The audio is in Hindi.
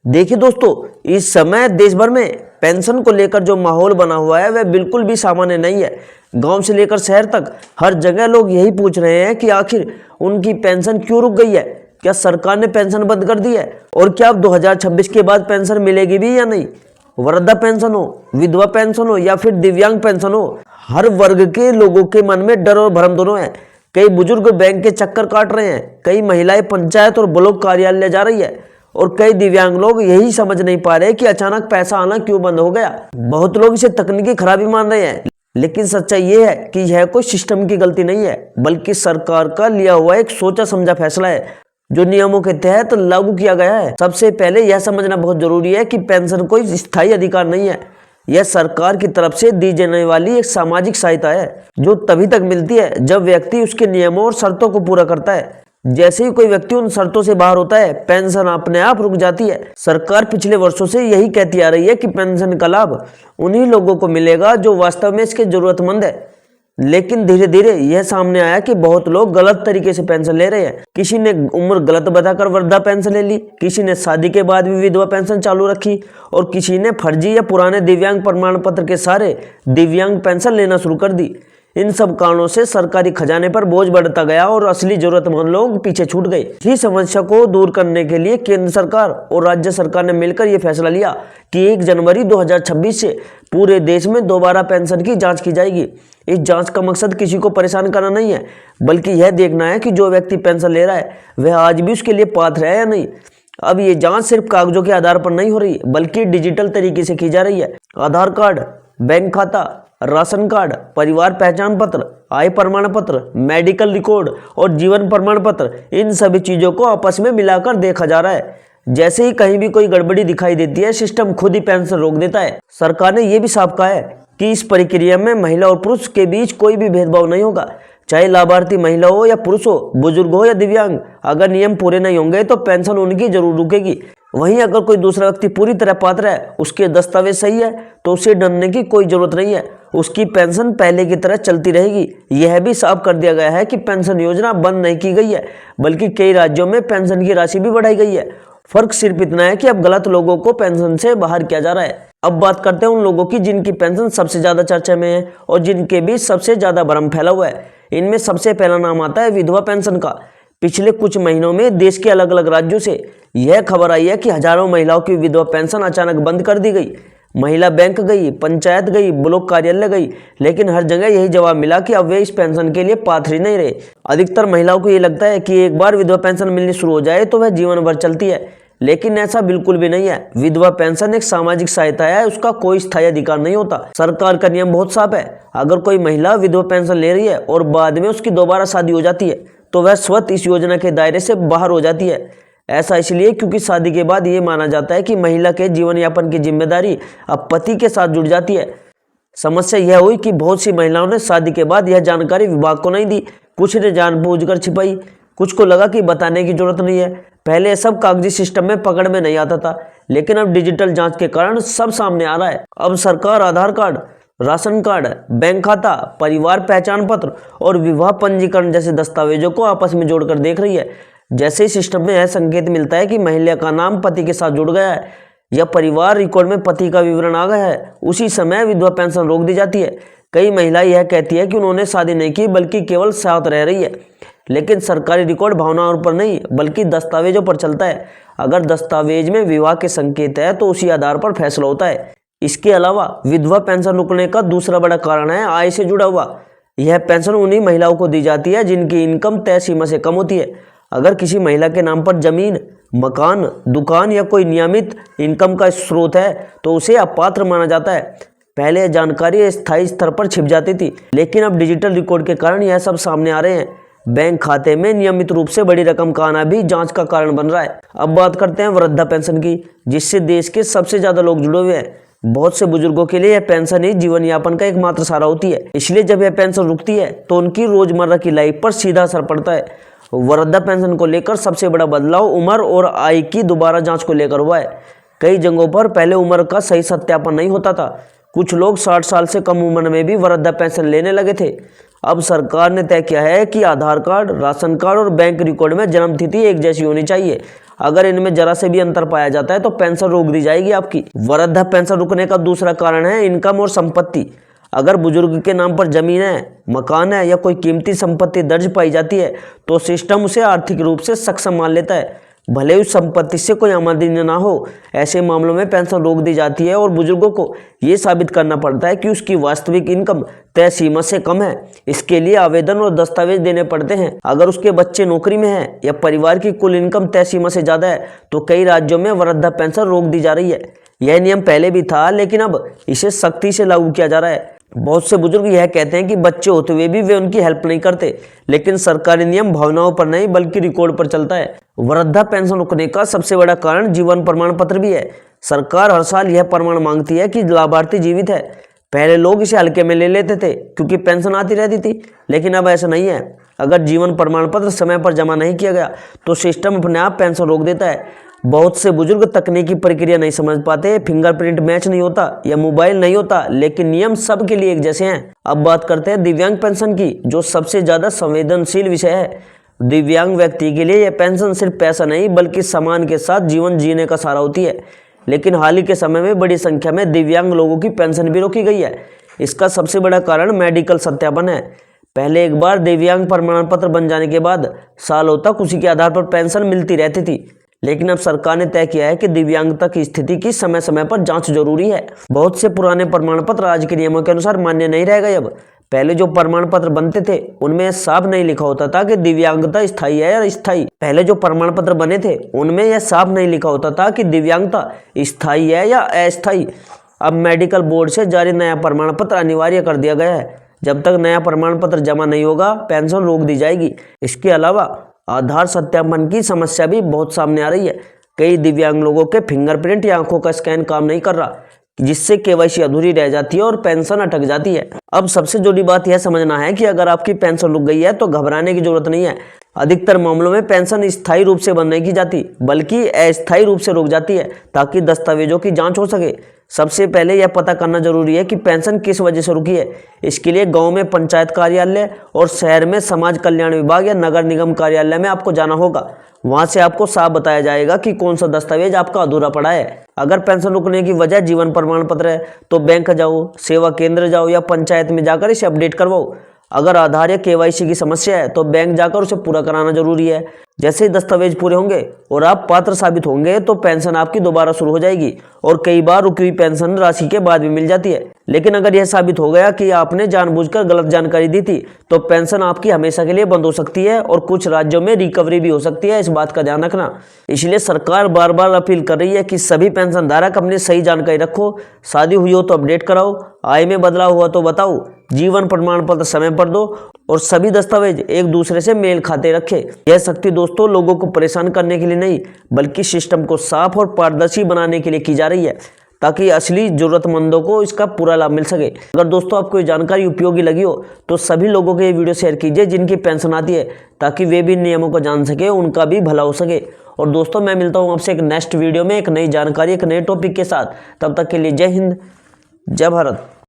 देखिए दोस्तों, इस समय देश भर में पेंशन को लेकर जो माहौल बना हुआ है वह बिल्कुल भी सामान्य नहीं है। गांव से लेकर शहर तक हर जगह लोग यही पूछ रहे हैं कि आखिर उनकी पेंशन क्यों रुक गई है। क्या सरकार ने पेंशन बंद कर दी है और क्या अब 2026 के बाद पेंशन मिलेगी भी या नहीं। वृद्धा पेंशन हो, विधवा पेंशन हो या फिर दिव्यांग पेंशन हो, हर वर्ग के लोगों के मन में डर और भ्रम दोनों है। कई बुजुर्ग बैंक के चक्कर काट रहे हैं, कई महिलाएं पंचायत और ब्लॉक कार्यालय जा रही है और कई दिव्यांग लोग यही समझ नहीं पा रहे कि अचानक पैसा आना क्यों बंद हो गया। बहुत लोग इसे तकनीकी खराबी मान रहे हैं, लेकिन सच्चाई ये है कि यह कोई सिस्टम की गलती नहीं है, बल्कि सरकार का लिया हुआ एक सोचा समझा फैसला है जो नियमों के तहत लागू किया गया है। सबसे पहले यह समझना बहुत जरूरी है कि पेंशन कोई स्थायी अधिकार नहीं है। यह सरकार की तरफ से दी जाने वाली एक सामाजिक सहायता है जो तभी तक मिलती है जब व्यक्ति उसके नियमों और शर्तों को पूरा करता है। जैसे ही कोई व्यक्ति उन शर्तों से बाहर होता है, पेंशन अपने आप रुक जाती है। सरकार पिछले वर्षों से यही कहती आ रही है कि पेंशन का लाभ उन्हीं लोगों को मिलेगा जो वास्तव में इसके जरूरतमंद है, लेकिन धीरे धीरे यह सामने आया कि बहुत लोग गलत तरीके से पेंशन ले रहे हैं। किसी ने उम्र गलत बताकर वृद्धा पेंशन ले ली, किसी ने शादी के बाद भी विधवा पेंशन चालू रखी और किसी ने फर्जी या पुराने दिव्यांग प्रमाण पत्र के सहारे दिव्यांग पेंशन लेना शुरू कर दी। इन सब कारणों से सरकारी खजाने पर बोझ बढ़ता गया और असली जरूरतमंद लोग पीछे छूट गए। इसी समस्या को दूर करने के लिए केंद्र सरकार और राज्य सरकार ने मिलकर यह फैसला लिया कि 1 जनवरी 2026 से पूरे देश में दोबारा पेंशन की जांच की जाएगी। इस जांच का मकसद किसी को परेशान करना नहीं है, बल्कि यह देखना है कि जो व्यक्ति पेंशन ले रहा है वह आज भी उसके लिए पात्र है या नहीं। अब ये जांच सिर्फ कागजों के आधार पर नहीं हो रही, बल्कि डिजिटल तरीके से की जा रही है। आधार कार्ड, बैंक खाता, राशन कार्ड, परिवार पहचान पत्र, आय प्रमाण पत्र, मेडिकल रिकॉर्ड और जीवन प्रमाण पत्र, इन सभी चीजों को आपस में मिलाकर देखा जा रहा है। जैसे ही कहीं भी कोई गड़बड़ी दिखाई देती है, सिस्टम खुद ही पेंशन रोक देता है। सरकार ने यह भी साफ कहा है कि इस प्रक्रिया में महिला और पुरुष के बीच कोई भी भेदभाव नहीं होगा, चाहे लाभार्थी महिला हो या पुरुष हो, बुजुर्ग हो या दिव्यांग। अगर नियम पूरे नहीं होंगे तो पेंशन उनकी जरूर रुकेगी। वहीं अगर कोई दूसरा व्यक्ति पूरी तरह पात्र है, उसके दस्तावेज सही है, तो उसे डरने की कोई जरूरत नहीं है, उसकी पेंशन पहले की तरह चलती रहेगी। यह भी साफ कर दिया गया है कि पेंशन योजना बंद नहीं की गई है, बल्कि कई राज्यों में पेंशन की राशि भी बढ़ाई गई है। फर्क सिर्फ इतना है कि अब गलत लोगों को पेंशन से बाहर किया जा रहा है। अब बात करते हैं उन लोगों की जिनकी पेंशन सबसे ज्यादा चर्चा में है और जिनके बीच सबसे ज्यादा भ्रम फैला हुआ है। इनमें सबसे पहला नाम आता है विधवा पेंशन का। पिछले कुछ महीनों में देश के अलग अलग राज्यों से यह खबर आई है कि हजारों महिलाओं की विधवा पेंशन अचानक बंद कर दी गई। महिला बैंक गई, पंचायत गई, ब्लॉक कार्यालय गई, लेकिन हर जगह यही जवाब मिला कि अब वे इस पेंशन के लिए पात्र ही नहीं रहे। अधिकतर महिलाओं को ये लगता है कि एक बार विधवा पेंशन मिलनी शुरू हो जाए तो वह जीवन भर चलती है, लेकिन ऐसा बिल्कुल भी नहीं है। विधवा पेंशन एक सामाजिक सहायता है, उसका कोई स्थायी अधिकार नहीं होता। सरकार का नियम बहुत साफ है, अगर कोई महिला विधवा पेंशन ले रही है और बाद में उसकी दोबारा शादी हो जाती है तो वह स्वतः इस योजना के दायरे से बाहर हो जाती है। ऐसा इसलिए क्योंकि शादी के बाद ये माना जाता है कि महिला के जीवन यापन की जिम्मेदारी अब पति के साथ जुड़ जाती है। समस्या यह हुई कि बहुत सी महिलाओं ने शादी के बाद यह जानकारी विभाग को नहीं दी, कुछ ने जानबूझकर छिपाई, कुछ को लगा कि बताने की जरूरत नहीं है। पहले सब कागजी सिस्टम में पकड़ में नहीं आता था, लेकिन अब डिजिटल जांच के कारण सब सामने आ रहा है। अब सरकार आधार कार्ड, राशन कार्ड, बैंक खाता, परिवार पहचान पत्र और विवाह पंजीकरण जैसे दस्तावेजों को आपस में जोड़कर देख रही है। जैसे ही सिस्टम में यह संकेत मिलता है कि महिला का नाम पति के साथ जुड़ गया है या परिवार रिकॉर्ड में पति का विवरण आ गया है, उसी समय विधवा पेंशन रोक दी जाती है। कई महिलाएं यह कहती है कि उन्होंने शादी नहीं की, बल्कि केवल साथ रह रही है, लेकिन सरकारी रिकॉर्ड भावनाओं पर नहीं बल्कि दस्तावेजों पर चलता है। अगर दस्तावेज में विवाह के संकेत है तो उसी आधार पर फैसला होता है। इसके अलावा विधवा पेंशन रुकने का दूसरा बड़ा कारण है आय से जुड़ा हुआ। यह पेंशन उन्हीं महिलाओं को दी जाती है जिनकी इनकम तय सीमा से कम होती है। अगर किसी महिला के नाम पर जमीन, मकान, दुकान या कोई नियमित इनकम का स्रोत है तो उसे अपात्र माना जाता है। पहले जानकारी स्थायी स्तर पर छिप जाती थी, लेकिन अब डिजिटल रिकॉर्ड के कारण यह सब सामने आ रहे हैं। बैंक खाते में नियमित रूप से बड़ी रकम का आना भी जांच का कारण बन रहा है। अब बात करते हैं वृद्धा पेंशन की, जिससे देश के सबसे ज्यादा लोग जुड़े हुए हैं। बहुत से बुजुर्गों के लिए यह पेंशन ही जीवन यापन का एकमात्र सहारा होती है, इसलिए जब यह पेंशन रुकती है तो उनकी रोजमर्रा की लाइफ पर सीधा असर पड़ता है। वृद्धा पेंशन को लेकर सबसे बड़ा बदलाव उम्र और आय की दोबारा जांच को लेकर हुआ है। कई जगहों पर पहले उम्र का सही सत्यापन नहीं होता था। कुछ लोग 60 साल से कम उम्र में भी वृद्धा पेंशन लेने लगे थे। अब सरकार ने तय किया है कि आधार कार्ड, राशन कार्ड और बैंक रिकॉर्ड में जन्म तिथि एक जैसी होनी चाहिए। अगर इनमें जरा से भी अंतर पाया जाता है तो पेंशन रोक दी जाएगी आपकी। वृद्धा पेंशन रुकने का दूसरा कारण है इनकम और संपत्ति। अगर बुजुर्ग के नाम पर जमीन है, मकान है या कोई कीमती संपत्ति दर्ज पाई जाती है तो सिस्टम उसे आर्थिक रूप से सक्षम मान लेता है, भले ही उस संपत्ति से कोई आमदनी ना हो। ऐसे मामलों में पेंशन रोक दी जाती है और बुजुर्गों को ये साबित करना पड़ता है कि उसकी वास्तविक इनकम तय सीमा से कम है। इसके लिए आवेदन और दस्तावेज देने पड़ते हैं। अगर उसके बच्चे नौकरी में हैं या परिवार की कुल इनकम तय सीमा से ज़्यादा है तो कई राज्यों में वृद्धा पेंशन रोक दी जा रही है। यह नियम पहले भी था लेकिन अब इसे सख्ती से लागू किया जा रहा है। बहुत से बुजुर्ग यह कहते हैं कि बच्चे होते हुए भी वे उनकी हेल्प नहीं करते, लेकिन सरकारी नियम भावनाओं पर नहीं बल्कि रिकॉर्ड पर चलता है। वृद्धा पेंशन रुकने का सबसे बड़ा कारण जीवन प्रमाण पत्र भी है। सरकार हर साल यह प्रमाण मांगती है कि लाभार्थी जीवित है। पहले लोग इसे हल्के में ले लेते थे क्योंकि पेंशन आती रहती थी, लेकिन अब ऐसा नहीं है। अगर जीवन प्रमाण पत्र समय पर जमा नहीं किया गया तो सिस्टम अपने आप पेंशन रोक देता है। बहुत से बुजुर्ग तकनीकी प्रक्रिया नहीं समझ पाते, फिंगरप्रिंट मैच नहीं होता या मोबाइल नहीं होता, लेकिन नियम सबके लिए एक जैसे हैं। अब बात करते हैं दिव्यांग पेंशन की, जो सबसे ज़्यादा संवेदनशील विषय है। दिव्यांग व्यक्ति के लिए यह पेंशन सिर्फ पैसा नहीं बल्कि सम्मान के साथ जीवन जीने का सहारा होती है। लेकिन हाल ही के समय में बड़ी संख्या में दिव्यांग लोगों की पेंशन भी रोकी गई है। इसका सबसे बड़ा कारण मेडिकल सत्यापन है। पहले एक बार दिव्यांग प्रमाण पत्र बन जाने के बाद सालों तक उसी के आधार पर पेंशन मिलती रहती थी, लेकिन अब सरकार ने तय किया है कि दिव्यांगता की स्थिति की समय समय पर जांच जरूरी है। बहुत से पुराने प्रमाण पत्र आज के नियमों के अनुसार मान्य नहीं रह गए। अब पहले जो प्रमाण पत्र बनते थे उनमें साफ नहीं लिखा होता था कि दिव्यांगता स्थायी है या अस्थायी। पहले जो प्रमाण पत्र बने थे उनमें यह साफ नहीं लिखा होता था कि दिव्यांगता स्थायी है या अस्थायी। अब मेडिकल बोर्ड से जारी नया प्रमाण पत्र अनिवार्य कर दिया गया है। जब तक नया प्रमाण पत्र जमा नहीं होगा पेंशन रोक दी जाएगी। इसके अलावा आधार सत्यापन की समस्या भी बहुत सामने आ रही है। कई दिव्यांग लोगों के फिंगरप्रिंट या आंखों का स्कैन काम नहीं कर रहा, जिससे केवाईसी अधूरी रह जाती है और पेंशन अटक जाती है। अब सबसे जरूरी बात यह समझना है कि अगर आपकी पेंशन रुक गई है तो घबराने की जरूरत नहीं है। अधिकतर मामलों में पेंशन स्थायी रूप से बंद नहीं की जाती बल्कि अस्थायी रूप से रुक जाती है ताकि दस्तावेजों की जांच हो सके। सबसे पहले यह पता करना जरूरी है कि पेंशन किस वजह से रुकी है। इसके लिए गांव में पंचायत कार्यालय और शहर में समाज कल्याण विभाग या नगर निगम कार्यालय में आपको जाना होगा। वहां से आपको साफ बताया जाएगा कि कौन सा दस्तावेज आपका अधूरा पड़ा है। अगर पेंशन रुकने की वजह जीवन प्रमाण पत्र है तो बैंक जाओ, सेवा केंद्र जाओ या पंचायत में जाकर इसे अपडेट करवाओ। अगर आधार या केवाईसी की समस्या है तो बैंक जाकर उसे पूरा कराना जरूरी है। जैसे ही दस्तावेज पूरे होंगे और आप पात्र साबित होंगे तो पेंशन आपकी दोबारा शुरू हो जाएगी और कई बार रुकी हुई पेंशन राशि के बाद भी मिल जाती है। लेकिन अगर यह साबित हो गया कि आपने जानबूझकर गलत जानकारी दी थी तो पेंशन आपकी हमेशा के लिए बंद हो सकती है और कुछ राज्यों में रिकवरी भी हो सकती है। इस बात का ध्यान रखना। इसलिए सरकार बार बार अपील कर रही है कि सभी पेंशन धारक अपनी सही जानकारी रखो। शादी हुई हो तो अपडेट कराओ, आय में बदलाव हुआ तो बताओ, जीवन प्रमाण पत्र समय पर दो और सभी दस्तावेज एक दूसरे से मेल खाते रखें। यह सख्ती दोस्तों लोगों को परेशान करने के लिए नहीं बल्कि सिस्टम को साफ और पारदर्शी बनाने के लिए की जा रही है ताकि असली जरूरतमंदों को इसका पूरा लाभ मिल सके। अगर दोस्तों आपको ये जानकारी उपयोगी लगी हो तो सभी लोगों को ये वीडियो शेयर कीजिए जिनकी पेंशन आती है ताकि वे भी नियमों को जान सके, उनका भी भला हो सके। और दोस्तों मैं मिलता हूँ आपसे एक नेक्स्ट वीडियो में एक नई जानकारी एक नए टॉपिक के साथ। तब तक के लिए जय हिंद, जय भारत।